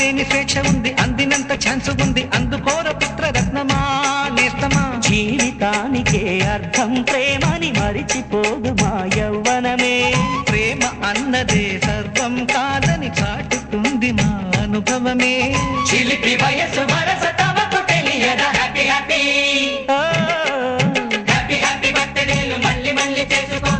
లేని స్వేచ్ఛ ఉంది, అందినంత ఛాన్స్ ఉంది, అందుకోర పుత్ర రత్నమా నేస్తమా. జీవితానికే అర్థం ప్రేమని మరిచిపోదు మా యవ్వనమే. ప్రేమ అన్నదే సర్వం కాదని చాటుతుంది మా అనుభవమే. చిలిపి వయసు వరస తమకు తెలియదా. హ్యాపీ హ్యాపీ హ్యాపీ హ్యాపీ బర్త్డేలు మళ్ళీ మళ్ళీ చేసుకో.